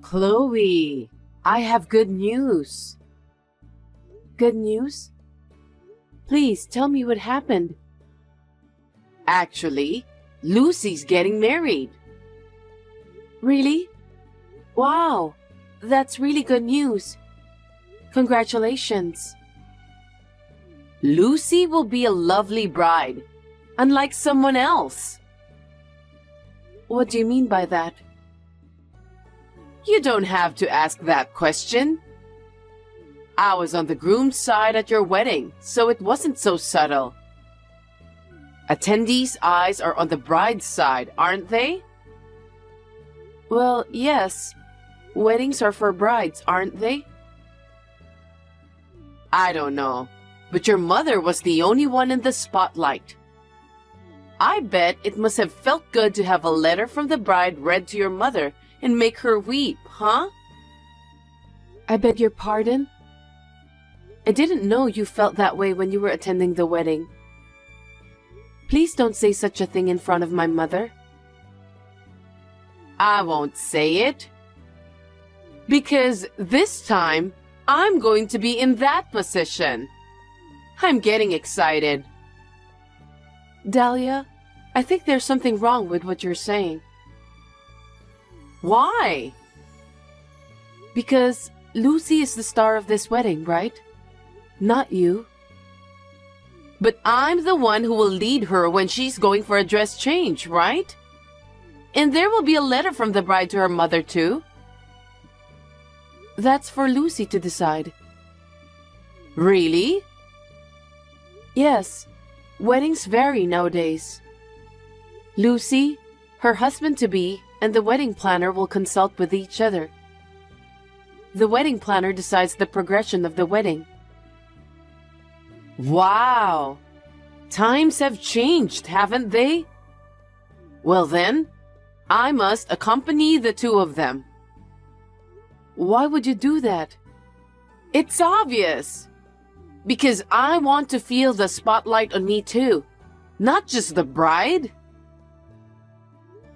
Chloe, I have good news. Good news? Please tell me what happened. Actually, Lucy's getting married. Really? Wow, that's really good news. Congratulations. Lucy will be a lovely bride, unlike someone else. What do you mean by that? You don't have to ask that question. I was on the groom's side at your wedding, so it wasn't so subtle. Attendees' eyes are on the bride's side, aren't they? Well, yes. Weddings are for brides, aren't they? I don't know, but your mother was the only one in the spotlight. I bet it must have felt good to have a letter from the bride read to your mother and make her weep, huh? I beg your pardon? I didn't know you felt that way when you were attending the wedding. Please don't say such a thing in front of my mother. I won't say it. Because this time, I'm going to be in that position. I'm getting excited. Dahlia, I think there's something wrong with what you're saying. Why? Because Lucy is the star of this wedding, right? Not you. But I'm the one who will lead her when she's going for a dress change, right? And there will be a letter from the bride to her mother, too. That's for Lucy to decide. Really? Yes. Weddings vary nowadays. Lucy, her husband-to-be, and the wedding planner will consult with each other. The wedding planner decides the progression of the wedding. Wow! Times have changed, haven't they? Well then, I must accompany the two of them. Why would you do that? It's obvious. Because I want to feel the spotlight on me too, not just the bride.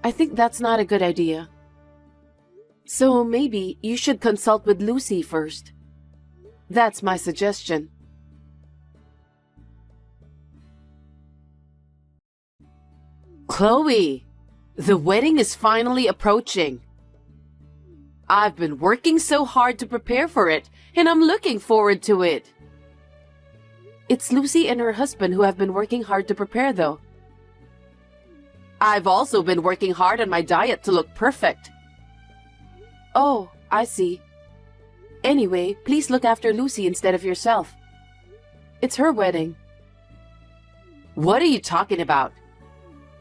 I think that's not a good idea. So maybe you should consult with Lucy first. That's my suggestion. Chloe, the wedding is finally approaching. I've been working so hard to prepare for it, and I'm looking forward to it. It's Lucy and her husband who have been working hard to prepare, though. I've also been working hard on my diet to look perfect. Oh, I see. Anyway, please look after Lucy instead of yourself. It's her wedding. What are you talking about?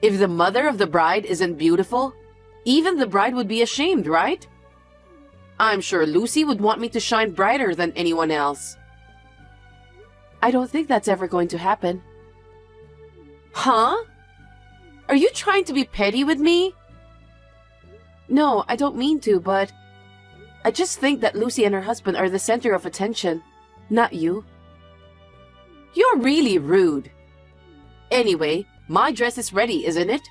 If the mother of the bride isn't beautiful, even the bride would be ashamed, right? I'm sure Lucy would want me to shine brighter than anyone else. I don't think that's ever going to happen. Huh? Are you trying to be petty with me? No, I don't mean to, but I just think that Lucy and her husband are the center of attention, not you. You're really rude. Anyway, my dress is ready, isn't it?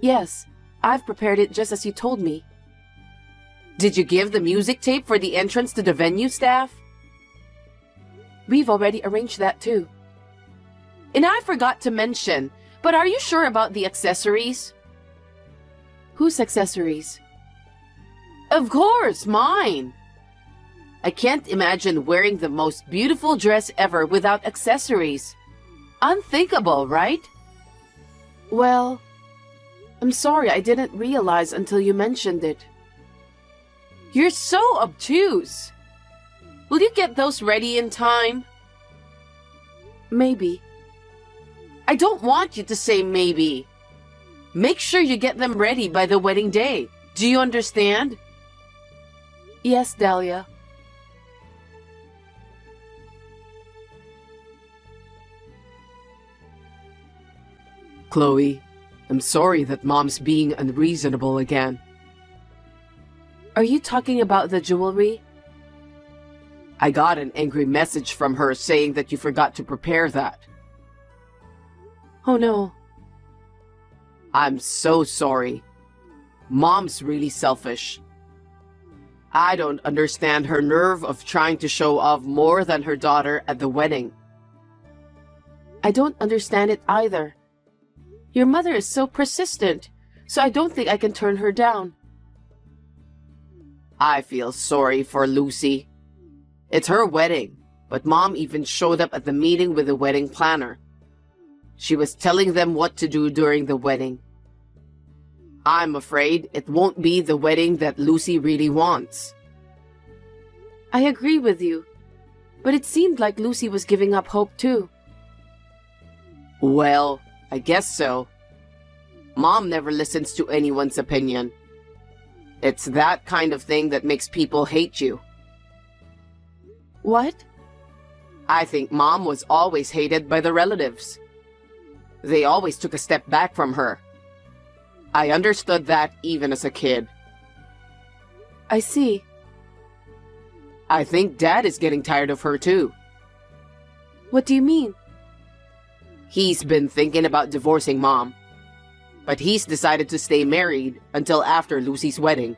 Yes, I've prepared it just as you told me. Did you give the music tape for the entrance to the venue staff? We've already arranged that too. And I forgot to mention, but are you sure about the accessories? Whose accessories? Of course, mine! I can't imagine wearing the most beautiful dress ever without accessories. Unthinkable, right? Well, I'm sorry I didn't realize until you mentioned it. You're so obtuse. Will you get those ready in time? Maybe. I don't want you to say maybe. Make sure you get them ready by the wedding day. Do you understand? Yes, Dahlia. Chloe, I'm sorry that Mom's being unreasonable again. Are you talking about the jewelry? I got an angry message from her saying that you forgot to prepare that. Oh no. I'm so sorry. Mom's really selfish. I don't understand her nerve of trying to show off more than her daughter at the wedding. I don't understand it either. Your mother is so persistent, so I don't think I can turn her down. I feel sorry for Lucy. It's her wedding, but Mom even showed up at the meeting with the wedding planner. She was telling them what to do during the wedding. I'm afraid it won't be the wedding that Lucy really wants. I agree with you, but it seemed like Lucy was giving up hope too. Well, I guess so. Mom never listens to anyone's opinion. It's that kind of thing that makes people hate you. What? I think Mom was always hated by the relatives. They always took a step back from her. I understood that even as a kid. I see. I think Dad is getting tired of her too. What do you mean? He's been thinking about divorcing Mom, but he's decided to stay married until after Lucy's wedding.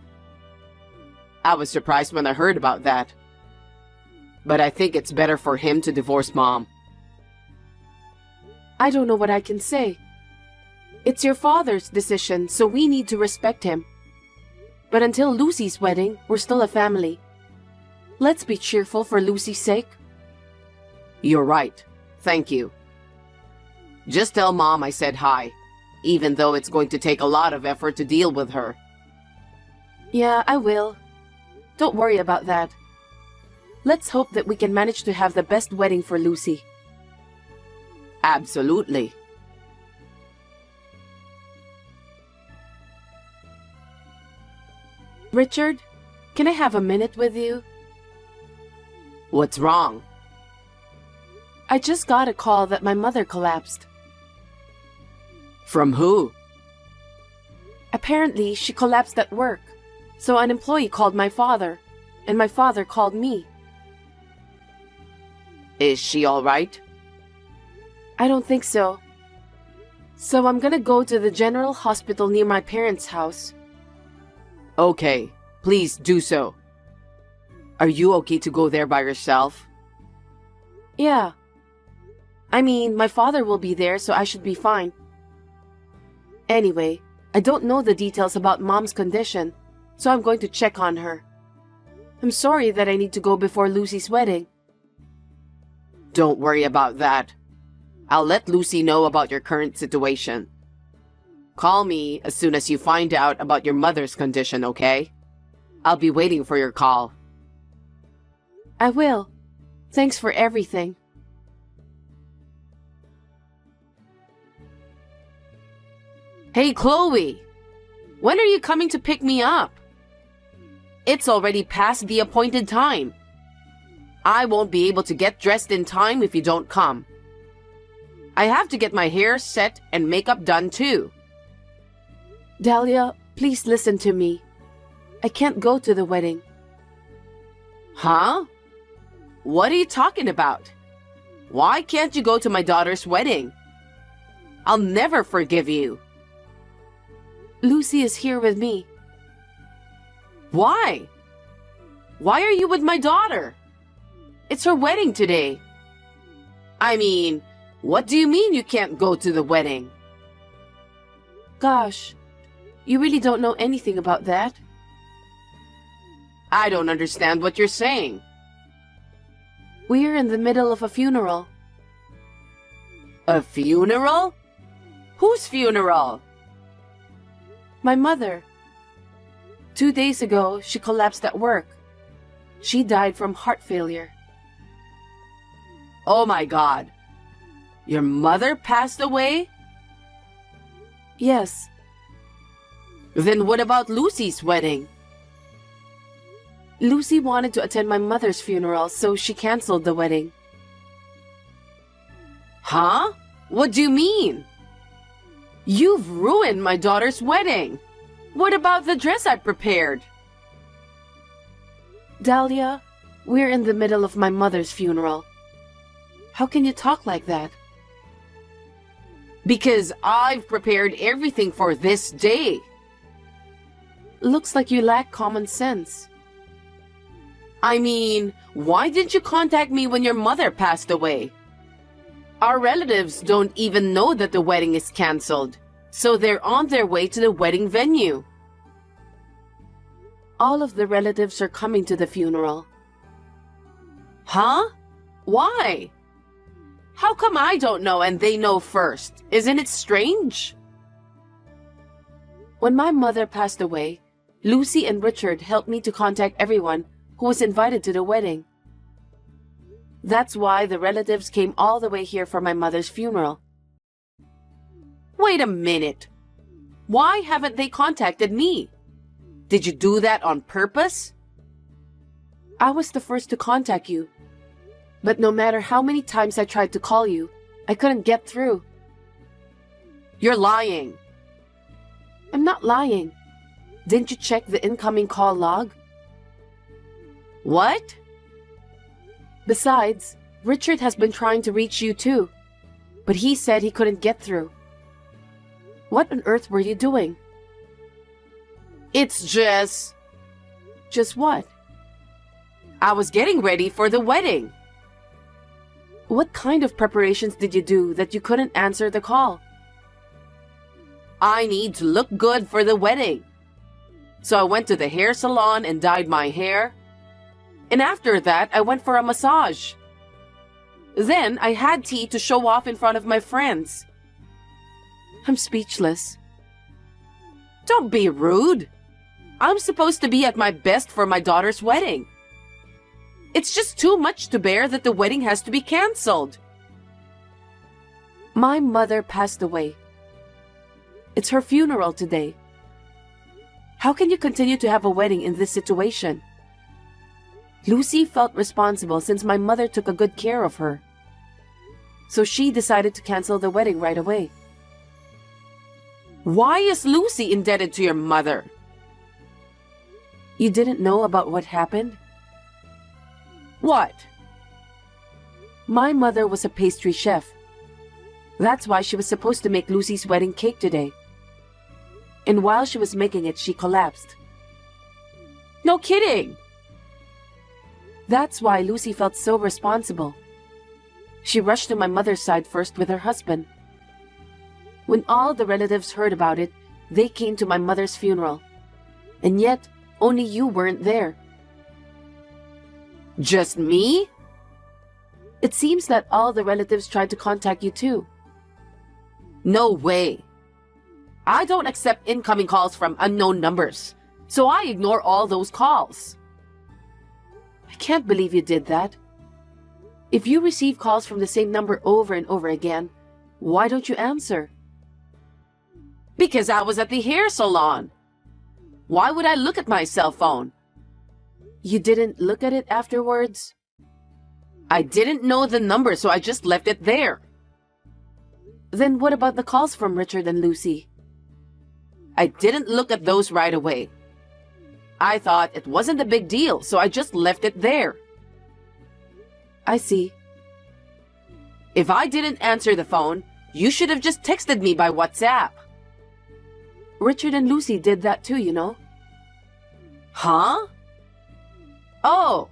I was surprised when I heard about that, but I think it's better for him to divorce Mom. I don't know what I can say. It's your father's decision, so we need to respect him. But until Lucy's wedding, we're still a family. Let's be cheerful for Lucy's sake. You're right. Thank you. Just tell Mom I said hi, even though it's going to take a lot of effort to deal with her. Yeah, I will. Don't worry about that. Let's hope that we can manage to have the best wedding for Lucy. Absolutely. Richard, can I have a minute with you? What's wrong? I just got a call that my mother collapsed. From who? Apparently, she collapsed at work. So an employee called my father, and my father called me. Is she all right? I don't think so. So I'm gonna go to the general hospital near my parents' house. Okay, please do so. Are you okay to go there by yourself? Yeah. I mean, my father will be there, so I should be fine. Anyway, I don't know the details about Mom's condition, so I'm going to check on her. I'm sorry that I need to go before Lucy's wedding. Don't worry about that. I'll let Lucy know about your current situation. Call me as soon as you find out about your mother's condition, okay? I'll be waiting for your call. I will. Thanks for everything. Hey, Chloe! When are you coming to pick me up? It's already past the appointed time. I won't be able to get dressed in time if you don't come. I have to get my hair set and makeup done too. Dahlia, please listen to me. I can't go to the wedding. Huh? What are you talking about? Why can't you go to my daughter's wedding? I'll never forgive you. Lucy is here with me. Why? Why are you with my daughter? It's her wedding today. I mean, what do you mean you can't go to the wedding? Gosh, you really don't know anything about that? I don't understand what you're saying. We're in the middle of a funeral. A funeral? Whose funeral? My mother. 2 days ago, she collapsed at work. She died from heart failure. Oh my God. Your mother passed away? Yes. Then what about Lucy's wedding? Lucy wanted to attend my mother's funeral, so she canceled the wedding. Huh? What do you mean? You've ruined my daughter's wedding. What about the dress I prepared? Dahlia, we're in the middle of my mother's funeral. How can you talk like that? Because I've prepared everything for this day. Looks like you lack common sense. I mean, why didn't you contact me when your mother passed away? Our relatives don't even know that the wedding is canceled, so they're on their way to the wedding venue. All of the relatives are coming to the funeral. Huh? Why? How come I don't know and they know first? Isn't it strange? When my mother passed away, Lucy and Richard helped me to contact everyone who was invited to the wedding. That's why the relatives came all the way here for my mother's funeral. Wait a minute. Why haven't they contacted me? Did you do that on purpose? I was the first to contact you. But no matter how many times I tried to call you, I couldn't get through. You're lying. I'm not lying. Didn't you check the incoming call log? What? Besides, Richard has been trying to reach you too, but he said he couldn't get through. What on earth were you doing? It's just... Just what? I was getting ready for the wedding. What kind of preparations did you do that you couldn't answer the call? I need to look good for the wedding. So I went to the hair salon and dyed my hair. And after that, I went for a massage. Then I had tea to show off in front of my friends. I'm speechless. Don't be rude. I'm supposed to be at my best for my daughter's wedding. It's just too much to bear that the wedding has to be canceled. My mother passed away. It's her funeral today. How can you continue to have a wedding in this situation? Lucy felt responsible since my mother took a good care of her. So she decided to cancel the wedding right away. Why is Lucy indebted to your mother? You didn't know about what happened? What? My mother was a pastry chef. That's why she was supposed to make Lucy's wedding cake today. And while she was making it, she collapsed. No kidding! That's why Lucy felt so responsible. She rushed to my mother's side first with her husband. When all the relatives heard about it, they came to my mother's funeral. And yet, only you weren't there. Just me? It seems that all the relatives tried to contact you too. No way. I don't accept incoming calls from unknown numbers, so I ignore all those calls. I can't believe you did that. If you receive calls from the same number over and over again, why don't you answer? Because I was at the hair salon. Why would I look at my cell phone? You didn't look at it afterwards? I didn't know the number, so I just left it there. Then what about the calls from Richard and Lucy? I didn't look at those right away. I thought it wasn't a big deal, so I just left it there. I see. If I didn't answer the phone, you should have just texted me by WhatsApp. Richard and Lucy did that too, you know. Huh? Oh,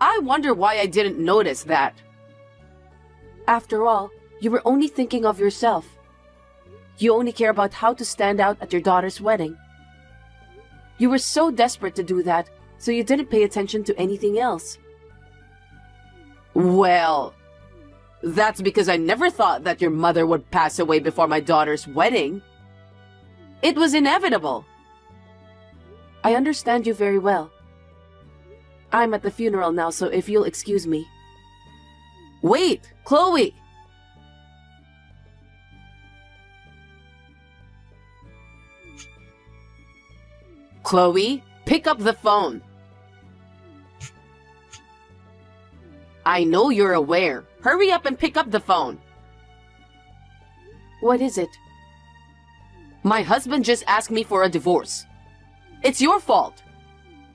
I wonder why I didn't notice that. After all, you were only thinking of yourself. You only care about how to stand out at your daughter's wedding. You were so desperate to do that, so you didn't pay attention to anything else. Well, that's because I never thought that your mother would pass away before my daughter's wedding. It was inevitable. I understand you very well. I'm at the funeral now, so if you'll excuse me. Wait, Chloe! Chloe, pick up the phone. I know you're aware. Hurry up and pick up the phone. What is it? My husband just asked me for a divorce. It's your fault.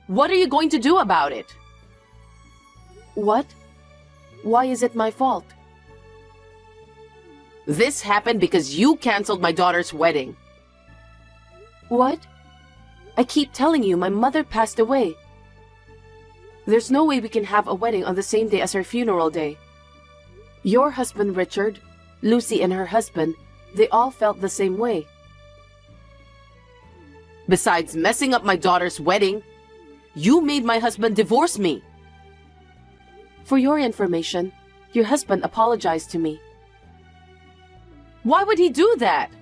What are you going to do about it? What? Why is it my fault? This happened because you canceled my daughter's wedding. What? I keep telling you, my mother passed away. There's no way we can have a wedding on the same day as her funeral day. Your husband, Richard, Lucy and her husband, they all felt the same way. Besides messing up my daughter's wedding, you made my husband divorce me. For your information, your husband apologized to me. Why would he do that?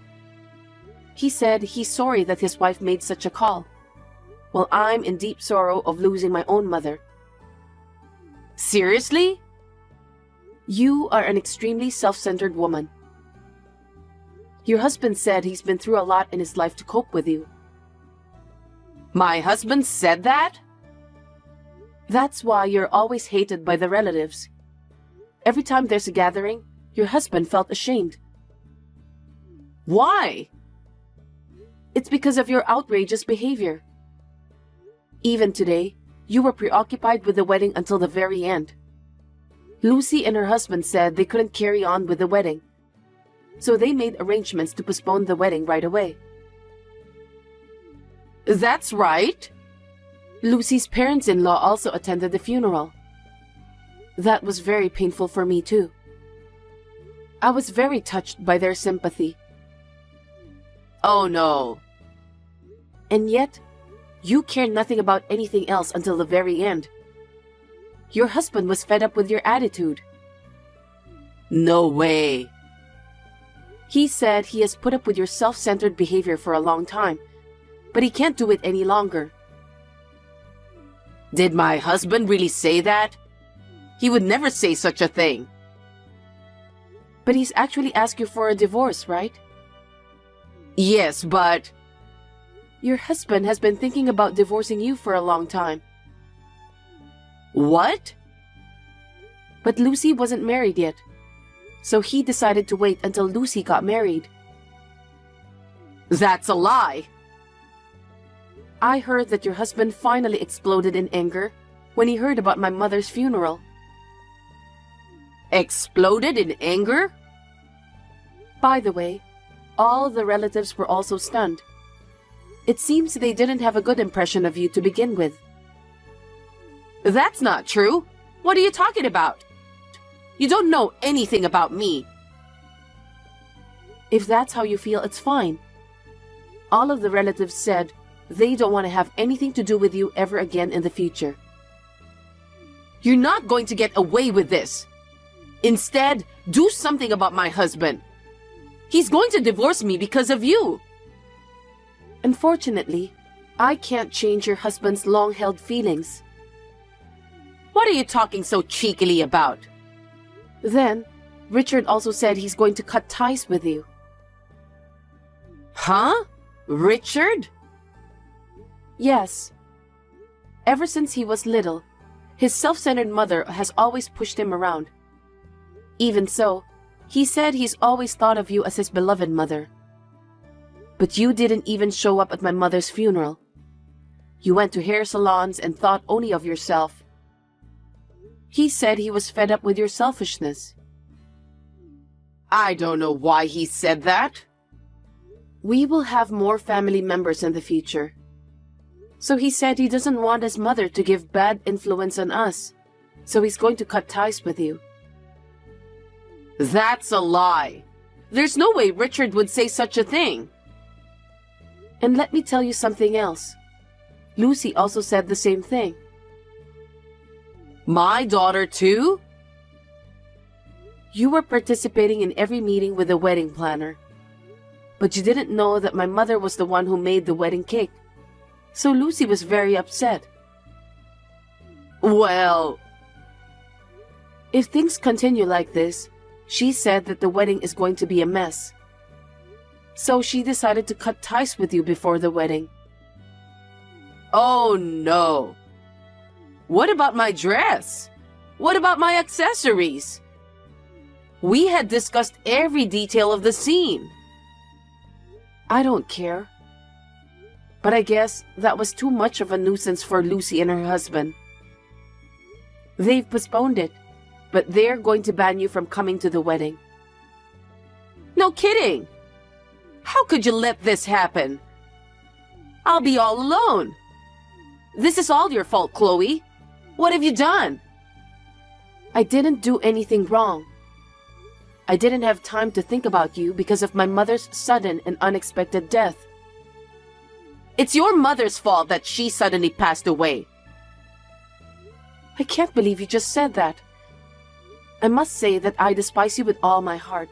He said he's sorry that his wife made such a call. Well, I'm in deep sorrow of losing my own mother. Seriously? You are an extremely self-centered woman. Your husband said he's been through a lot in his life to cope with you. My husband said that? That's why you're always hated by the relatives. Every time there's a gathering, your husband felt ashamed. Why? It's because of your outrageous behavior. Even today, you were preoccupied with the wedding until the very end. Lucy and her husband said they couldn't carry on with the wedding, so they made arrangements to postpone the wedding right away. That's right. Lucy's parents-in-law also attended the funeral. That was very painful for me too. I was very touched by their sympathy. Oh no. And yet, you cared nothing about anything else until the very end. Your husband was fed up with your attitude. No way. He said he has put up with your self-centered behavior for a long time, but he can't do it any longer. Did my husband really say that? He would never say such a thing. But he's actually asked you for a divorce, right? Yes, but... Your husband has been thinking about divorcing you for a long time. What? But Lucy wasn't married yet, so he decided to wait until Lucy got married. That's a lie! I heard that your husband finally exploded in anger when he heard about my mother's funeral. Exploded in anger? By the way, all the relatives were also stunned. It seems they didn't have a good impression of you to begin with. That's not true. What are you talking about? You don't know anything about me. If that's how you feel, it's fine. All of the relatives said they don't want to have anything to do with you ever again in the future. You're not going to get away with this. Instead, do something about my husband. He's going to divorce me because of you. Unfortunately, I can't change your husband's long-held feelings. What are you talking so cheekily about? Then, Richard also said he's going to cut ties with you. Huh? Richard? Yes. Ever since he was little, his self-centered mother has always pushed him around. Even so, he said he's always thought of you as his beloved mother. But you didn't even show up at my mother's funeral. You went to hair salons and thought only of yourself. He said he was fed up with your selfishness. I don't know why he said that. We will have more family members in the future. So he said he doesn't want his mother to give bad influence on us. So he's going to cut ties with you. That's a lie. There's no way Richard would say such a thing. And let me tell you something else. Lucy also said the same thing. My daughter too? You were participating in every meeting with the wedding planner. But you didn't know that my mother was the one who made the wedding cake. So Lucy was very upset. Well... If things continue like this, she said that the wedding is going to be a mess. So she decided to cut ties with you before the wedding. Oh no! What about my dress? What about my accessories? We had discussed every detail of the scene. I don't care. But I guess that was too much of a nuisance for Lucy and her husband. They've postponed it, but they're going to ban you from coming to the wedding. No kidding! How could you let this happen? I'll be all alone. This is all your fault, Chloe. What have you done? I didn't do anything wrong. I didn't have time to think about you because of my mother's sudden and unexpected death. It's your mother's fault that she suddenly passed away. I can't believe you just said that. I must say that I despise you with all my heart.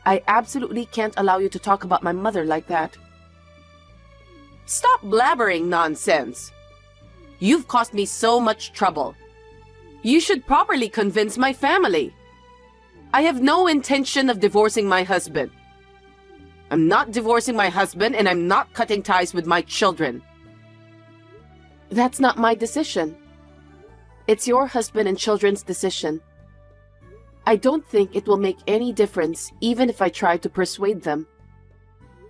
I absolutely can't allow you to talk about my mother like that. Stop blabbering nonsense. You've caused me so much trouble. You should properly convince my family. I have no intention of divorcing my husband. I'm not divorcing my husband, and I'm not cutting ties with my children. That's not my decision. It's your husband and children's decision. I don't think it will make any difference even if I try to persuade them.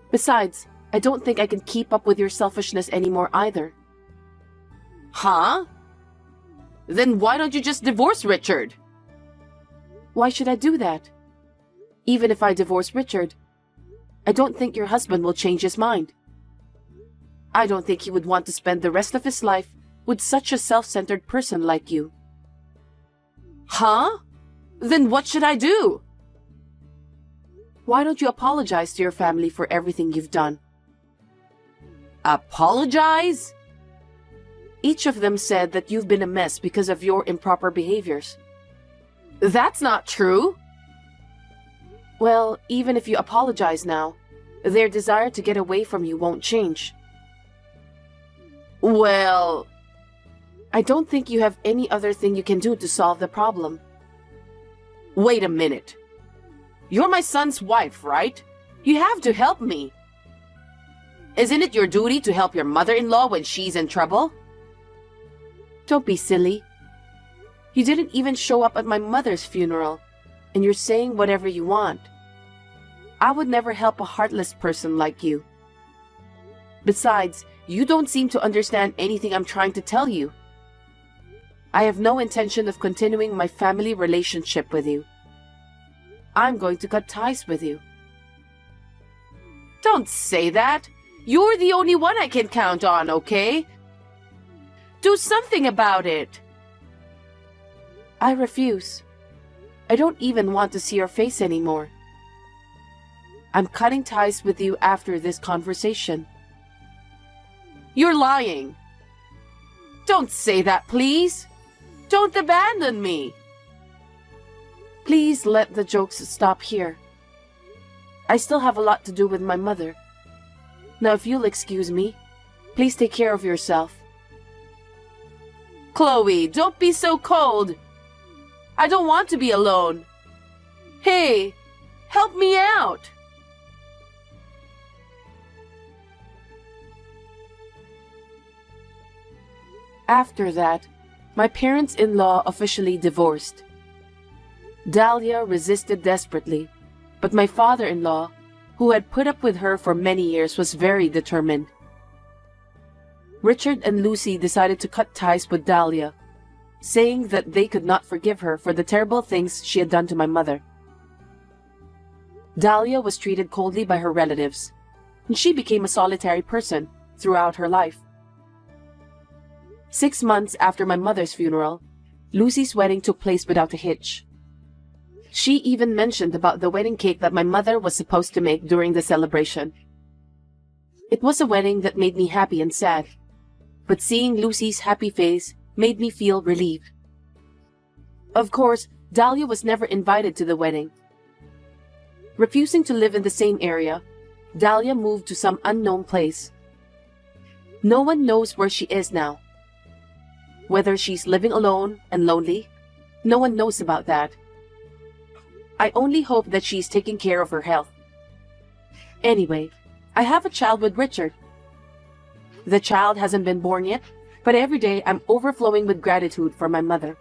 Besides, I don't think I can keep up with your selfishness anymore either. Huh? Then why don't you just divorce Richard? Why should I do that? Even if I divorce Richard, I don't think your husband will change his mind. I don't think he would want to spend the rest of his life with such a self-centered person like you. Huh? Then what should I do? Why don't you apologize to your family for everything you've done? Apologize? Each of them said that you've been a mess because of your improper behaviors. That's not true. Well, even if you apologize now, their desire to get away from you won't change. Well, I don't think you have any other thing you can do to solve the problem. Wait a minute. You're my son's wife, right? You have to help me. Isn't it your duty to help your mother-in-law when she's in trouble? Don't be silly. You didn't even show up at my mother's funeral, and you're saying whatever you want. I would never help a heartless person like you. Besides, you don't seem to understand anything I'm trying to tell you. I have no intention of continuing my family relationship with you. I'm going to cut ties with you. Don't say that. You're the only one I can count on, okay? Do something about it. I refuse. I don't even want to see your face anymore. I'm cutting ties with you after this conversation. You're lying. Don't say that, please. Don't abandon me. Please let the jokes stop here. I still have a lot to do with my mother. Now, if you'll excuse me, please take care of yourself. Chloe, don't be so cold. I don't want to be alone. Hey, help me out. After that, my parents-in-law officially divorced. Dahlia resisted desperately, but my father-in-law, who had put up with her for many years, was very determined. Richard and Lucy decided to cut ties with Dahlia, saying that they could not forgive her for the terrible things she had done to my mother. Dahlia was treated coldly by her relatives, and she became a solitary person throughout her life. 6 months after my mother's funeral, Lucy's wedding took place without a hitch. She even mentioned about the wedding cake that my mother was supposed to make during the celebration. It was a wedding that made me happy and sad, but seeing Lucy's happy face made me feel relieved. Of course, Dahlia was never invited to the wedding. Refusing to live in the same area, Dahlia moved to some unknown place. No one knows where she is now. Whether she's living alone and lonely, no one knows about that. I only hope that she's taking care of her health. Anyway, I have a child with Richard. The child hasn't been born yet, but every day I'm overflowing with gratitude for my mother.